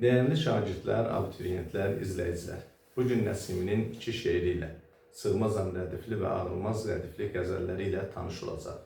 Değerli şagirdlər, abituriyentlər, izləyicilər, bugün Nəsiminin iki şeiri ilə Sığmazam rədifli və Ağılmaz rədifli qəzəlləri ilə tanış olacaq.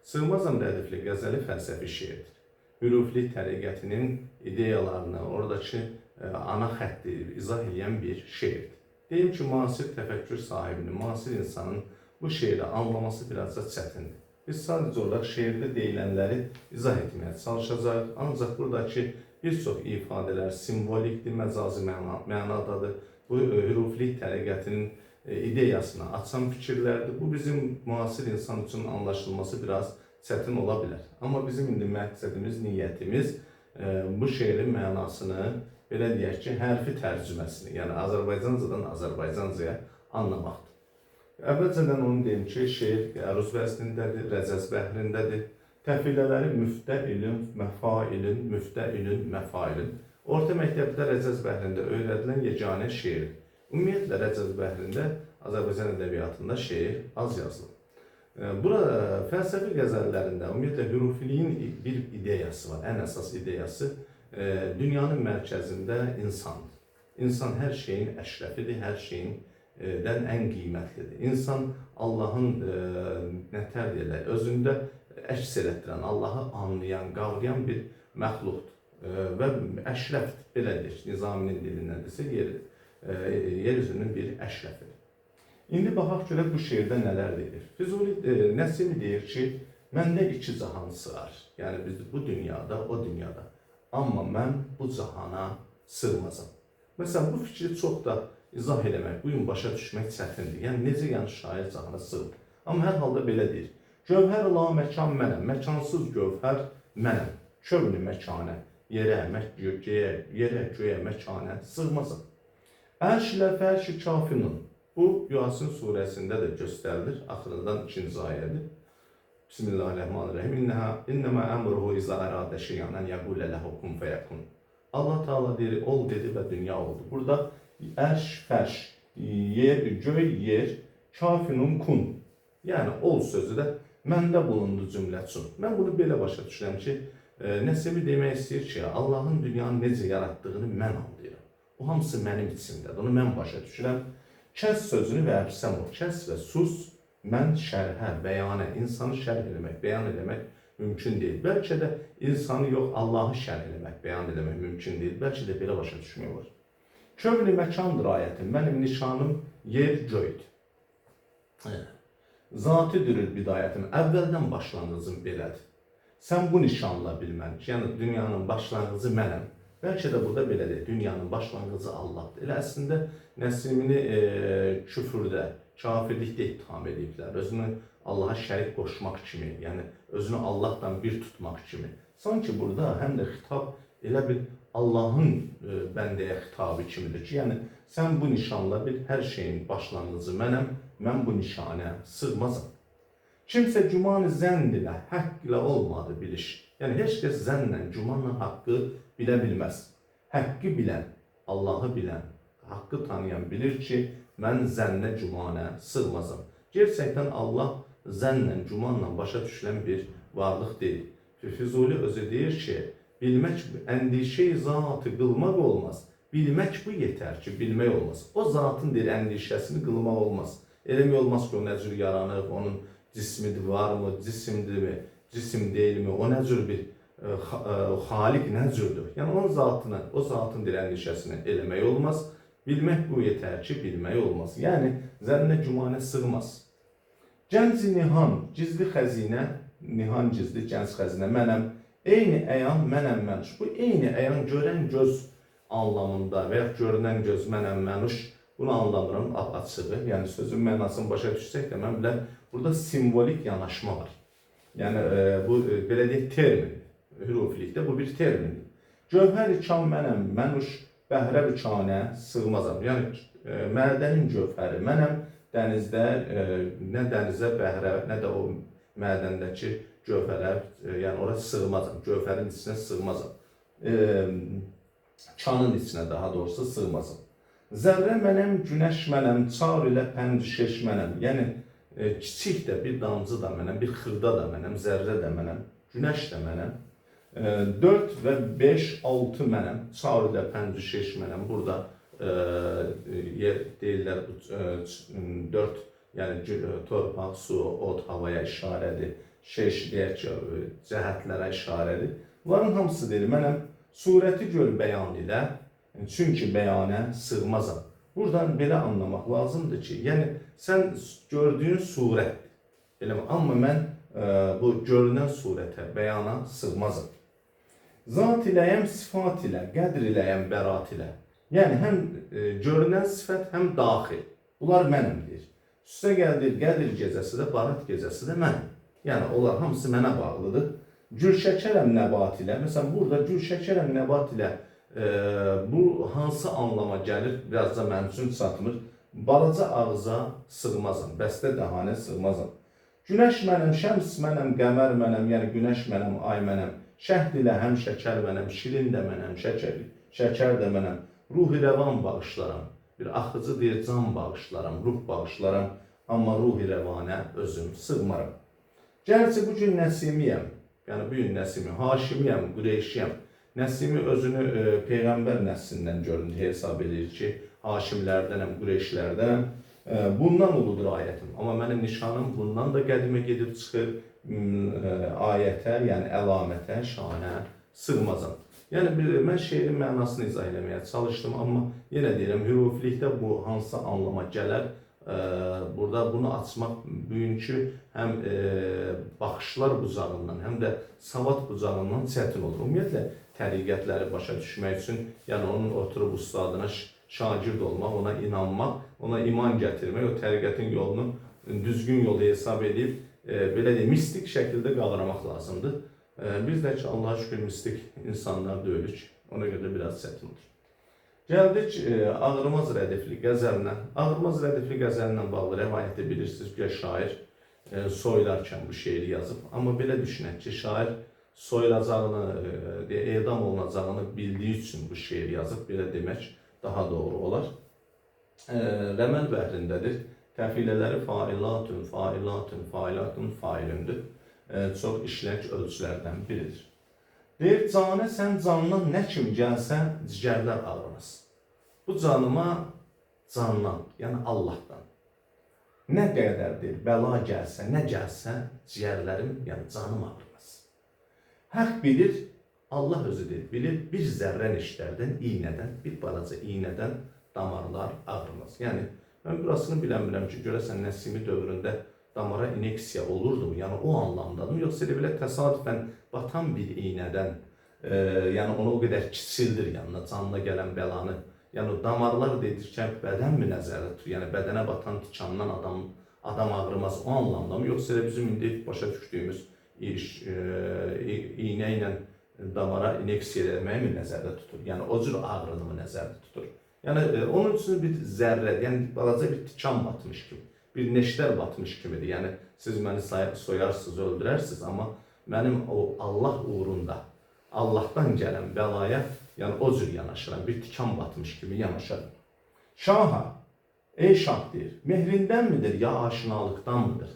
Sığmazam rədifli qəzəli fəlsəfi şeirdir. Hürufli təriqətinin ideyalarını, oradakı ana xətti izah edən bir şeirdir. Deyim ki, müasir təfəkkür sahibinin, müasir insanın bu şeiri anlaması biraz da çətindir. Biz sadəcə olaraq şeirdə deyilənləri izah etməyə çalışacağıq. Ancaq buradakı bir çox ifadələr simvolikdir, məcazi mənadadır. Bu hürufli təriqətinin ideyasını açan fikirlərdir. Bu bizim müasir insan üçün anlaşılması biraz çətin ola bilər. Amma bizim indi məqsədimiz, niyyətimiz bu şeirin mənasını, belə deyək ki, hərfi tərcüməsini, yəni Azərbaycancadan Azərbaycancaya anlamaqdır. Əvvəlcədən onu deyim ki, şeir əruz vəznindədir, rəcəz bəhrindədir. Təfilələri müftəilün, məfailün, müftəilün, məfailün. Orta məktəbdə rəcəz bəhrində öyrədilən yeganə şeir. Ümumiyyətlə, rəcəz bəhrində Azərbaycan ədəbiyyatında şeir az yazılır. Burada fəlsəfi qəzəllərində ümumiyyətlə hürufiliyin bir ideyası var. Ən əsas ideyası dünyanın mərkəzində insandır. İnsan hər şeyin əşrəfidir, hər şeydən ən qiymətlidir. İnsan Allahın nətər deyirlər, özündə əks elətdirən, Allahı anlayan, qavrayan bir məxluqdur və əşrəfdir, belə deyir, Nizaminin dilindən desə, yer üzünün bir əşrəfidir. İndi baxaq görək bu şeirdə nələr deyir. Füzuli Nəsimi deyir ki, məndə iki cahan sığar. Yəni biz bu dünyada, o dünyada. Amma mən bu cahana sığmazam. Məsələn, bu fikri çox da izah eləmək, bu gün başa düşmək çətindir. Yəni necə şair cahana sığır. Amma hər halda belə deyir. Gövhər la məkan mənəm, məkansız gövhər mənəm. Kövni məkanə, yerə, göyə, məkanə sığmazam. Ərşlə fərşi kafinun. Bu, Yasin surəsində də göstərilir. Axırından ikinci ayədir. Bismillahirrahmanirrahim. İnnəmə əmruhu izə əradə şeyanən yəqulə ləhu kun fəyəkun. Allah Teala deyir, ol dedi və dünya oldu. Burada ərş, fərş, yer, göy, yer, kafinun kun. Yəni, ol sözü də məndə bulundu cümlə üçün. Mən bunu belə başa düşürəm ki, Nəsimi demək istəyir ki, Allahın dünyanı necə yarattığını mən anlayıram. O hamısı mənim içimdədir, onu mən başa düşürəm. Kəs sözünü və əbsəm o, kəs və sus, mən şərhə, bəyanə, insanı şərh eləmək, bəyan eləmək mümkün deyil. Bəlkə də insanı yox, Allahı şərh eləmək, bəyan eləmək mümkün deyil. Bəlkə də belə başa düşmək olur. Kövni məkandır ayətim, mənim nişanım yer, göydür. Zati dürür bidayətim, əvvəldən başlanğıcım belədir. Sən bu nişanla bilmən ki, yəni dünyanın başlanğıcı mənəm. Bəlkə də burada belə deyil, dünyanın başlanğıcı Allahdır. Elə əslində Nəsimini küfürdə, kafirlikdə ittiham ediblər. Özünü Allaha şərik qoşmaq kimi, yəni özünü Allahdan bir tutmaq kimi. Sanki burada həm də xitab elə bir Allahın bəndəyə xitabı kimidir ki, yəni sən bu nişanla bil, hər şeyin başlanğıcı mənəm, mən bu nişanə sığmazam. Kimsə güman zənn ilə, haqq ilə olmadı biliş. Yəni heç kəs zənnlə, gümanla haqqı bilə bilməz. Haqqı bilən, Allahı bilən, haqqı tanıyan bilir ki, mən zənnə, gümanə sığmazam. Gerçəkdən Allah zənnlə, gümanla başa düşülən bir varlıq deyil. Füzuli özü deyir ki, bilmək, əndişə-i zatı qılmaq olmaz. Bilmək bu yetər ki, bilmək olmaz. O zatın deyir, əndişəsini qılmaq olmaz. Eləmək olmaz ki, o nə cür yaranıb, onun cismidir, varmı, cisimdirmi, cisim deyilmi, o nə cür bir xaliq nə cürdür. Yəni onun zatını, o zatın deyir, əndişəsini eləmək olmaz. Bilmək bu yetər ki, bilmək olmaz. Yəni zənnə, gümanə sığmaz. Gənc nihan, gizli xəzinə, nihan gizli, gənc xəzinə, mənəm. Eyni əyan, mənəm, mənuş. Bu eyni əyan görən göz anlamında və ya görünən göz, mənəm, mənuş. Bunu anlamıram açığı. Yəni sözün mənasını başa düşsək də mən biləm, burada simvolik yanaşma var. Yəni bu belə deyək termin. Hürufilikdə bu bir termindir. Gövhər-i kan mənəm, mənuş, bəhrə-i-kanə sığmazam. Yəni mədənin gövhəri mənəm, dənizdə nə dənizə, bəhrə, nə də o mədəndəki gövhərə, yəni ora sığmazam. Gövhərin içinə sığmazam. Kanın içinə daha doğrusu sığmazam. Zərrə mənəm, günəş mənəm, çar ilə pənd-şeş mənəm. Yəni kiçik də, bir damcı da mənəm, bir xırda da mənəm, zərrə də mənəm, günəş də mənəm. 4 və 5, 6 mənəm, çarıda 5, 6 mənəm. Burada yer deyirlər 4, yəni torpaq, su, od, havaya işarədir. 6 deyək ki, cəhətlərə işarədir. Bunların hamısı deyir, mənəm surəti gör bəyan ilə, çünki bəyanə sığmazam. Buradan belə anlamaq lazımdır ki, yəni sən gördüyün surətdir. Eləmi? Amma mən bu görünən surətə, bəyana sığmazam. Zat iləyəm sifat ilə, qədr iləyəm bərat ilə. Yəni həm görünən sifət, həm daxil. Bunlar mənimdir. Üstə gəldir, qədr gecəsi də, barat gecəsi də mənim. Yəni onlar hamısı mənə bağlıdır. Gül şəkərəm nəbat ilə. Məsələn, burada gül şəkərəm nəbat ilə bu hansı anlama gəlir, biraz da mənim üçün çatmır. Balaca ağza sığmazam, bəstə dəhanə sığmazam. Günəş mənəm, şəms mənəm, qəmər mənəm, yəni günəş mənəm, ay mənəm. Şəhd ilə həm şəkər mənəm, şirin də mənəm, şəkər də mənəm. Ruh-i rəvan bağışlaram, bir axıcı deyir can bağışlaram, ruh bağışlaram. Amma ruh-i rəvanə özüm sığmaram. Gərçi bu gün Nəsimiyəm, yəni bu gün Nəsimi, Haşimiyəm, Qureyşiyəm. Nəsimi özünü Peyğəmbər nəslindən görüntü hesab edir ki, Haşimlərdənəm, Qureyşlərdənəm. Bundan uludur ayətim. Amma mənim nişanım bundan da qədimə gedib çıxır, ayətə, yəni əlamətə, şanə sığmazam. Yəni mən şeirin mənasını izah eləməyə çalışdım, amma yenə deyirəm, hürufilikdə bu hansı anlama gələr, burada bunu açmaq bugünkü həm baxışlar bucağından, həm də savad bucağından çətin olur. Ümumiyyətlə, təriqətləri başa düşmək üçün, yəni onun oturub ustadına şagird olmaq, ona inanmaq, ona iman gətirmək, o təriqətin yolunu düzgün yolu hesab edib, belə deyək, mistik şəkildə qavramaq lazımdır. Biz də ki, Allah'a şükür mistik insanlar deyilik, ona görə biraz çətindir. Gəldik Ağrımaz rədifli qəzəlinə. Ağrımaz rədifli qəzəlinə bağlı rəvayəti bilirsiniz ki, şair soyularkən bu şeiri yazıb. Amma belə düşünək ki, şair soyulacağını, edam olunacağını bildiyi üçün bu şeir yazıb, belə demək daha doğru olar. Rəməl bəhrindədir. Təfilələri failatun, failatun, failatun, failündür. Çox işlək ölçülərdən biridir. Deyir, canə sən candan nə kimi gəlsə, cigərlər ağrımaz. Bu canıma candan, yəni Allahdan. Nə qədər deyir, bəla gəlsə, nə gəlsə, cigərlərim, yəni canım ağrımaz. Haqq bilir, Allah özüdür, bilir, bir zərrə neşlərdən, iynədən, bir balaca iynədən damarlar ağrımaz. Yəni, mən burasını biləm ki, görəsən Nəsimi dövründə damara ineksiya olurdu mu? Yəni o anlamdadır. Yoxsa elə belə təsadüfən batan bir iynədən, yəni onu o qədər kiçildir yanına, canına gələn bəlanı. Yəni damarlar dedirkən bədənmi nəzərdə tutur? Yəni bədənə batan tikandan adam ağrımaz o anlamda mı? Yoxsa elə bizim indi başa düşdüyümüz iynə ilə damara ineksiya eləməyi mi nəzərdə tutur? Yəni o cür ağrını mı nəzərdə tutur? Yəni onun üçün bir zərrə, yəni balaca bir tikan batmış kimi. Bir neşter batmış kimidir. Yəni siz məni soyarsınız, öldürərsiniz, amma mənim o Allah uğrunda, Allahdan gələn bəlaya, yəni o cür yanaşıram, bir tikan batmış kimi yanaşarım. Şaha, ey şah deyir, mehrindən midir, ya aşinalıqdan mıdır?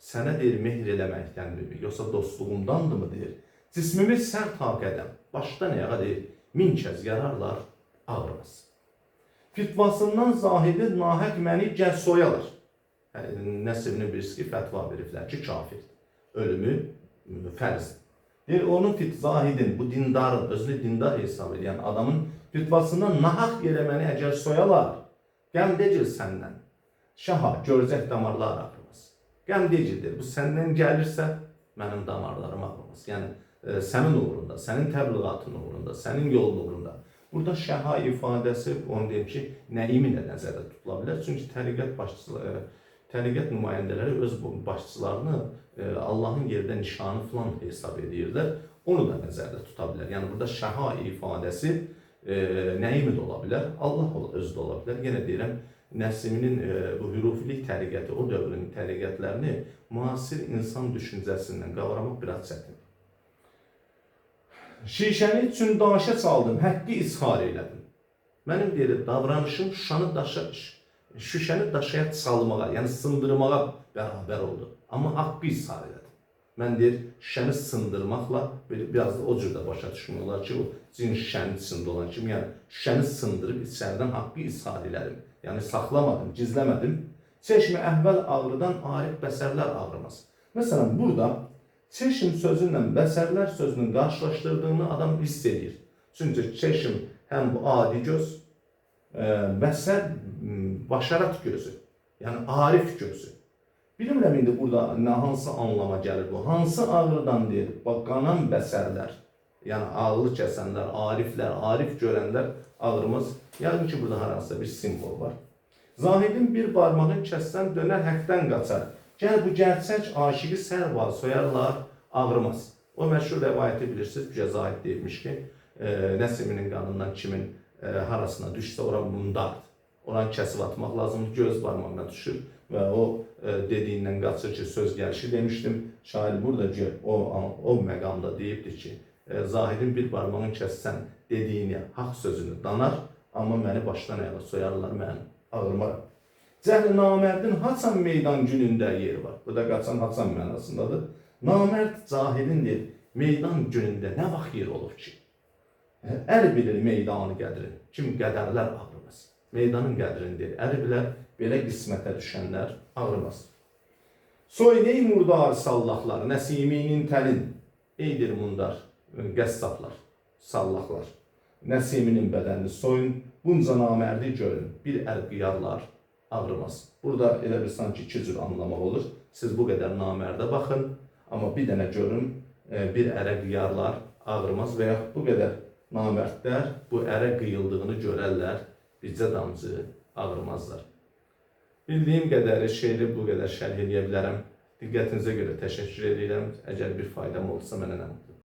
Sənə deyir, mehr eləməkdəndir, yoxsa dostluğumdandır mı deyir. Cismimiz sərt taqədəm, başdan ayağa deyir, 1000 kəz yararlar, ağrımaz. Fitvasından zahidi nahək məni gəl soyalar. Nəsibini birisi ki, fətva veriblər ki, kafirdir. Ölümü fərzdir. Deyir, onun zahidin, bu dindarın, özünü dindar hesab edən adamın fitvasından nahaq yerə məni əgər soyalar, qəmdecil səndən. Şaha, görəcək damarlar ağrımaz. Qəmdecildir, bu səndən gəlirsə, mənim damarlarım ağrımaz. Yəni, sənin uğrunda, sənin təbliğatın uğrunda, sənin yolun uğrunda. Burada şəha ifadəsi, onu deyim ki, nəimi də nəzərdə tutula bilər. Çünki təriqət nümayəndələri öz başçılarını Allahın yerdə nişanı filan hesab edirlər. Onu da nəzərdə tuta bilər. Yəni burada şəha ifadəsi nəyimi də ola bilər, Allah özü də ola bilər. Yenə deyirəm, Nəsiminin bu hürufilik təriqəti, o dövrün təriqətlərini müasir insan düşüncəsindən qavramaq biraz çətin. Şişəni üçün daşa saldım, həqqi ishar elədim. Mənim deyir, davranışım şüşəni daşaya salmağa, yəni sındırmağa bərabər oldu. Amma haqqı ishar elədim. Mən deyir, şişəni sındırmaqla biraz da o cür də başa düşmək olar ki, o cin şişənin içində olan kimi, yəni şişəni sındırıb içəridən haqqı ishar elədim. Yəni saxlamadım, gizləmədim. Çeşmi əhvəl ağrıdan arif bəsərlər ağrımaz. Məsələn, burada çeşm sözü ilə bəsərlər sözünün qarşılaşdırdığını adam hiss edir. Çünki çeşm həm bu adi göz, bəsər başarat gözü, yəni arif gözü. Bilmirəm indi burada hansı anlama gəlir bu? Hansı ağrıdan deyir? Bax, qanan bəsərlər, yəni ağrı kəsənlər, ariflər, arif görənlər ağrımız. Yəqin ki, burada haransa bir simvol var. Zahidin bir barmağı kəssən dönər həkdən qaçar. Gəl bu gerçək aşıqı sərva soyarlar, ağrımaz. O məşhur rəvayəti bilirsiniz, güya Zahid deyilmiş ki, Nəsiminin qanından kimin harasına düşsə ora mundardır. Oranı kəsib atmaq lazımdır, göz barmağına düşür və o dediyindən qaçır ki, söz gəlişi demişdim. Şair burada o məqamda deyibdir ki, Zahidin bir barmağını kəssən dediyini, haqq sözünü danar, amma məni başdan ayağa soyarlar, mənim ağrıma. Cəhli namərdin haçan meydan günündə yeri var. Bu da qaçan haçan mənasındadır. Namərd cahilin meydan günündə nə vaxt yer olur ki? Əli bilir meydanı qədrin, kim qədərlər ağrımaz. Meydanın qədrini deyir, əli bilər, belə qismətə düşənlər ağrımaz. Soyney murdar sallaqlar, Nəsiminin tənin, eydir mundar, qəssablar, sallaqlar. Nəsiminin bədənini soyun, bunca namərdi görün, bir əl qıyarlar, ağrımaz. Burada elə bir sanki iki cür anlamaq olur. Siz bu qədər namərdə baxın, amma bir dənə görün, bir ələ qıyarlar, ağrımaz və yaxud bu qədər namərdlər bu ərə qıyıldığını görərlər, bircə damcı ağrımazlar. Bildiyim qədəri şeiri bu qədər şərh edə bilərəm. Diqqətinizə görə təşəkkür edirəm. Əgər bir faydam olsa mənə nə mutlu.